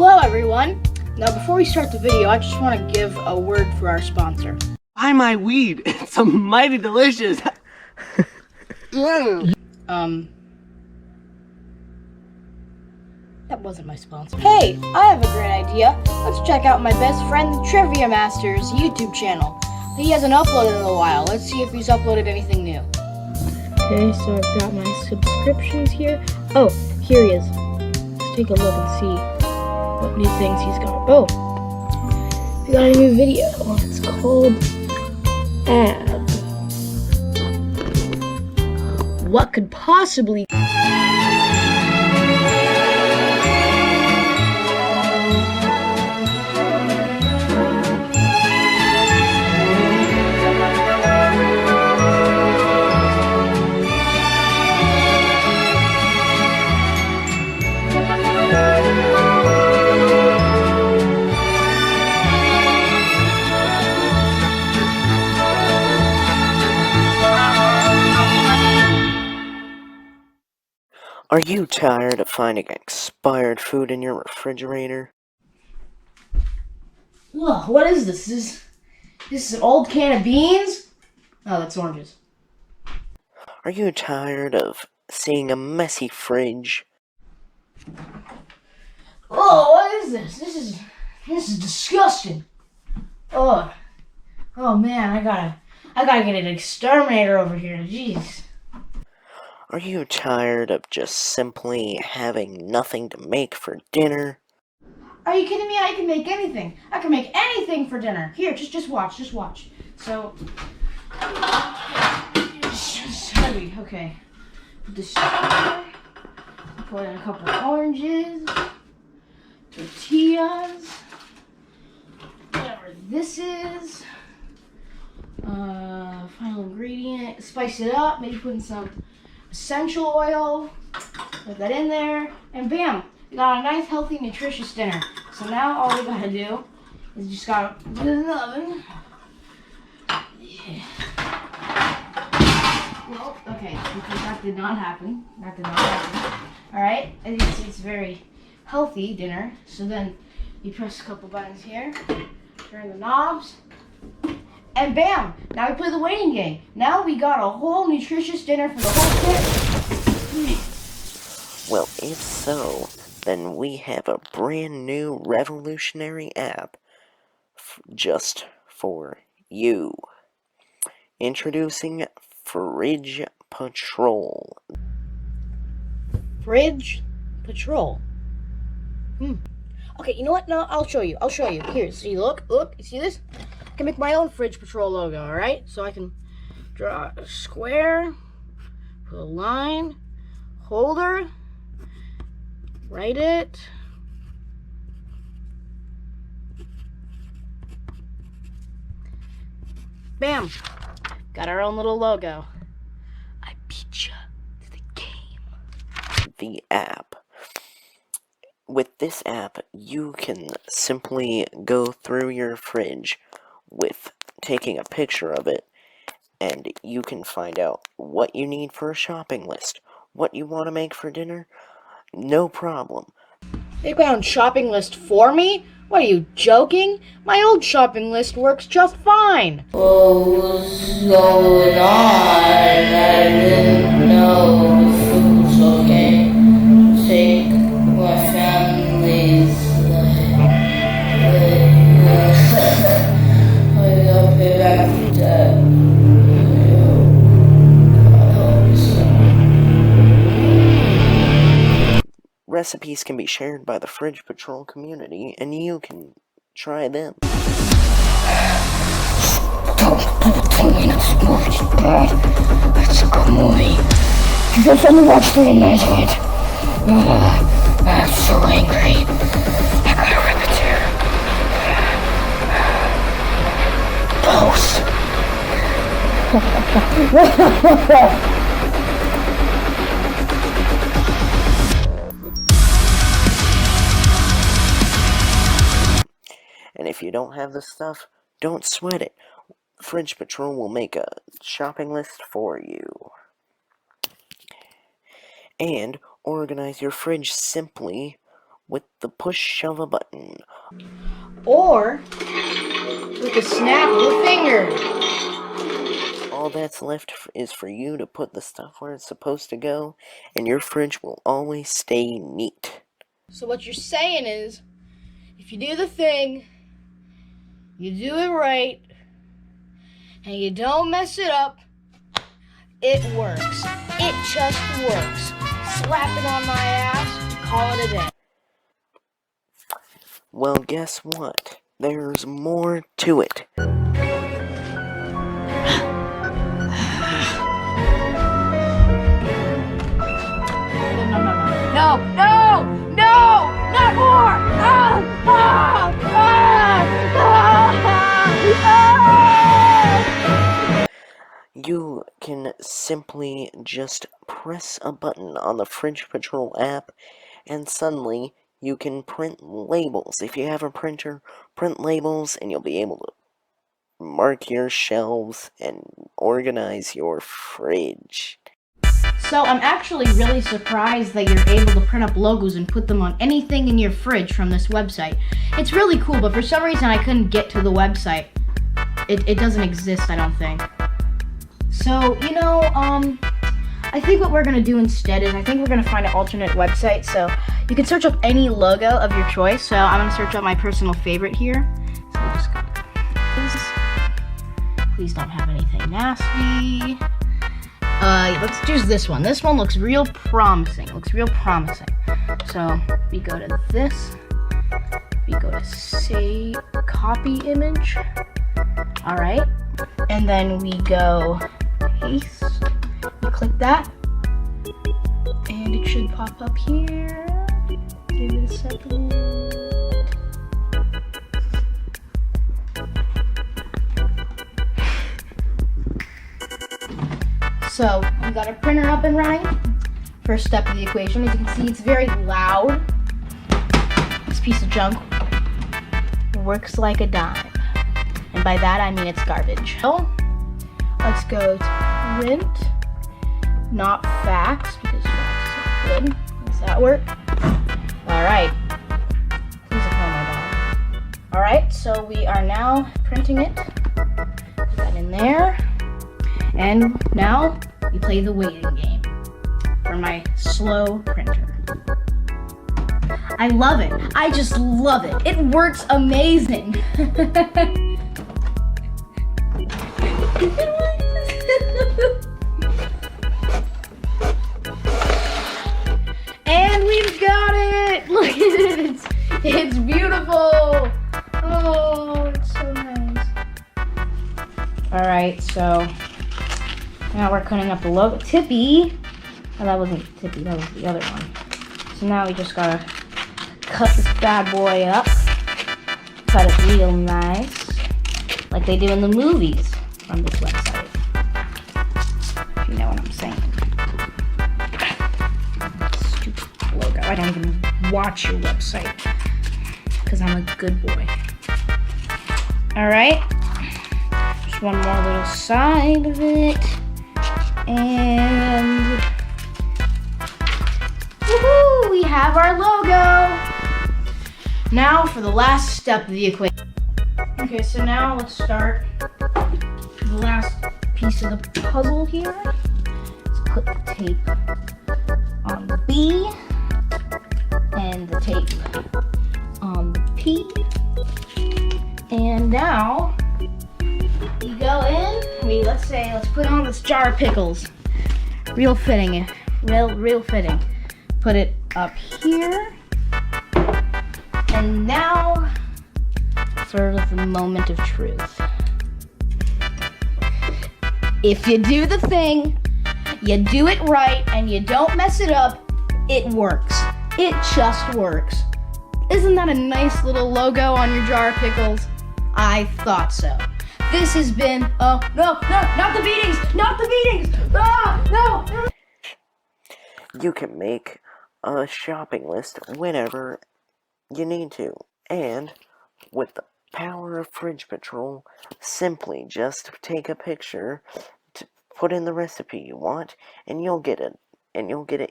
Hello everyone! Now before we start the video, I just want to give a word for our sponsor. Buy my weed, it's so mighty delicious. That wasn't my sponsor. Hey, I have a great idea. Let's check out my best friend, the Trivia Master's YouTube channel. He hasn't uploaded in a while. Let's see if he's uploaded anything new. Okay, so I've got my subscriptions here. Oh, here he is. Let's take a look and see what new things he's got. Oh, he got a new video. It's called Ab. What could possibly... Are you tired of finding expired food in your refrigerator? Ugh, what is this? This is an old can of beans? Oh, that's oranges. Are you tired of seeing a messy fridge? Oh, what is this? This is disgusting. Oh man, I gotta get an exterminator over here. Jeez. Are you tired of just simply having nothing to make for dinner? Are you kidding me? I can make anything. I can make anything for dinner. Here, just watch. So, it's heavy. Okay. Put this here. Put in a couple of oranges, tortillas, whatever this is. Final ingredient. Spice it up. Maybe put in some essential oil. Put that in there, and bam! We got a nice, healthy, nutritious dinner. So now all we gotta do is just gotta put it in the oven. Yeah. Well, okay, that did not happen. Alright, as you can see, it's a very healthy dinner. So then you press a couple buttons here, turn the knobs, and bam! Now we play the waiting game. Now we got a whole nutritious dinner for the whole kit. Well, if so, then we have a brand new revolutionary app just for you. Introducing Fridge Patrol. Fridge Patrol. Okay, you know what? No, I'll show you. Here, see, look, you see this? I can make my own Fridge Patrol logo, alright? So I can draw a square, put a line, holder, write it. Bam! Got our own little logo. I beat ya to the game. The app. With this app, you can simply go through your fridge with taking a picture of it, and you can find out what you need for a shopping list, what you want to make for dinner. No problem. They found shopping list for me? What, are you joking? My old shopping list works just fine. What's going on? I didn't know food was okay. Take my family's I gotta pay back the debt. Recipes can be shared by the Fridge Patrol community, and you can try them. Don't tell me this movie's bad. It's a good movie. You just only watched 3 minutes of it. I'm so angry. I gotta rip it too. Post. And if you don't have the stuff, don't sweat it. Fridge Patrol will make a shopping list for you. And organize your fridge simply with the push of a button. Or with the snap of a finger. All that's left is for you to put the stuff where it's supposed to go, and your fridge will always stay neat. So what you're saying is, if you do the thing, you do it right, and you don't mess it up, it works. It just works. Slap it on my ass, call it a day. Well, guess what? There's more to it. No, not more! You can simply just press a button on the Fridge Patrol app, and suddenly you can print labels. If you have a printer, print labels, and you'll be able to mark your shelves and organize your fridge. So I'm actually really surprised that you're able to print up logos and put them on anything in your fridge from this website. It's really cool, but for some reason I couldn't get to the website. It doesn't exist, I don't think. So, I think what we're gonna do instead is I think we're gonna find an alternate website. So you can search up any logo of your choice. So I'm gonna search up my personal favorite here. So we'll just go to this. Please don't have anything nasty. Let's choose this one. This one looks real promising. So we go to this. We go to say copy image. All right. And then we go paste. You click that. And it should pop up here. Give it a second. So we got our printer up and running. First step of the equation. As you can see, it's very loud. This piece of junk works like a dime. And by that I mean it's garbage. So let's go to print, not fax, because fax is not good. Does that work? Alright. Please ignore my dog. Alright, so we are now printing it. Put that in there. And now we play the waiting game for my slow printer. I love it. I just love it. It works amazing. And we've got it. Look at it. It's beautiful. Oh, it's so nice. All right, so now we're cutting up the logo. Tippy. Oh, that wasn't Tippy, that was the other one. So now we just gotta cut this bad boy up. Cut it real nice. Like they do in the movies on this website. If you know what I'm saying. Stupid logo. I don't even watch your website. Because I'm a good boy. Alright. Just one more little side of it. And woohoo! We have our logo! Now for the last step of the equation. Okay, so now let's start the last piece of the puzzle here. Let's put the tape on the B and the tape on the P. And now you go in, let's put on this jar of pickles. Real fitting, real fitting. Put it up here. And now for the moment of truth. If you do the thing, you do it right, and you don't mess it up, it works. It just works. Isn't that a nice little logo on your jar of pickles? I thought so. This has been, oh, no, not the beatings, no. You can make a shopping list whenever you need to. And with the power of Fridge Patrol, simply just take a picture, to put in the recipe you want, and you'll get it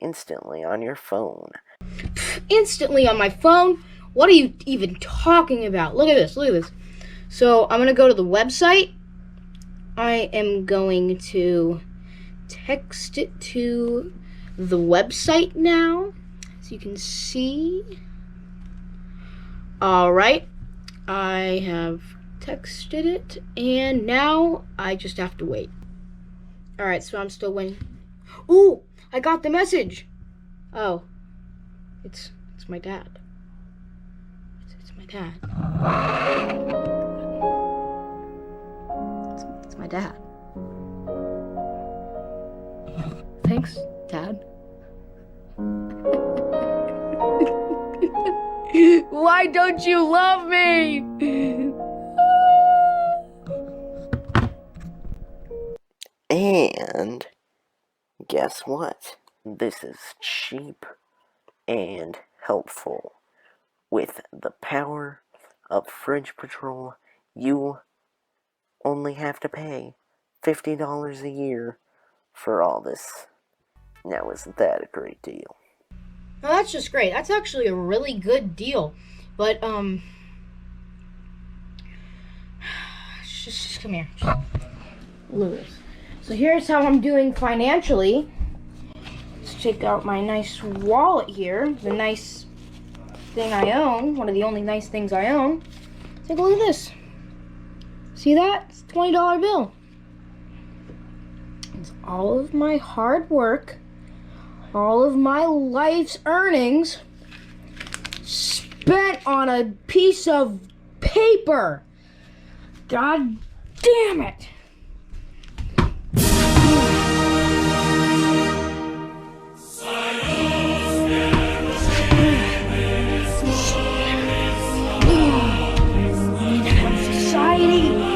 instantly on your phone. Instantly on my phone. What are you even talking about? Look at this, look at this. So I'm gonna go to the website. I am going to text it to the website now, so you can see. Alright, I have texted it, and now I just have to wait. Alright, so I'm still waiting. Ooh, I got the message. Oh, it's my dad. It's my dad. It's my dad. Thanks, Dad. Why don't you love me? And guess what? This is cheap and helpful. With the power of Fridge Patrol, you only have to pay $50 a year for all this. Now, isn't that a great deal? No, that's just great. That's actually a really good deal. But, just come here. Lewis. So here's how I'm doing financially. Let's check out my nice wallet here. The nice thing I own. One of the only nice things I own. Take a look at this. See that? It's a $20 bill. It's all of my hard work. All of my life's earnings spent on a piece of paper. God damn it. Society.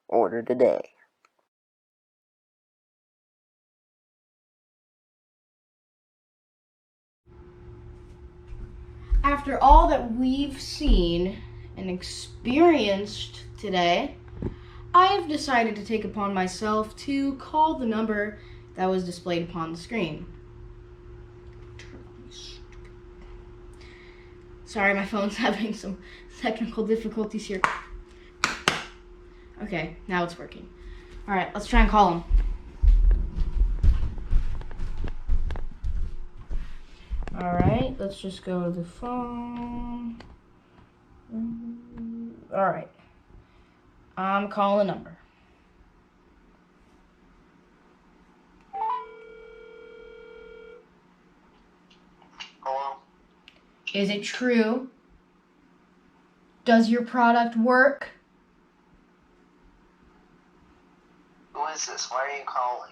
Order today. After all that we've seen and experienced today, I have decided to take upon myself to call the number that was displayed upon the screen. Sorry, my phone's having some technical difficulties here. Okay, now it's working. All right, let's try and call him. All right, let's just go to the phone. All right, I'm calling the number. Hello? Is it true? Does your product work? Who is this? Why are you calling?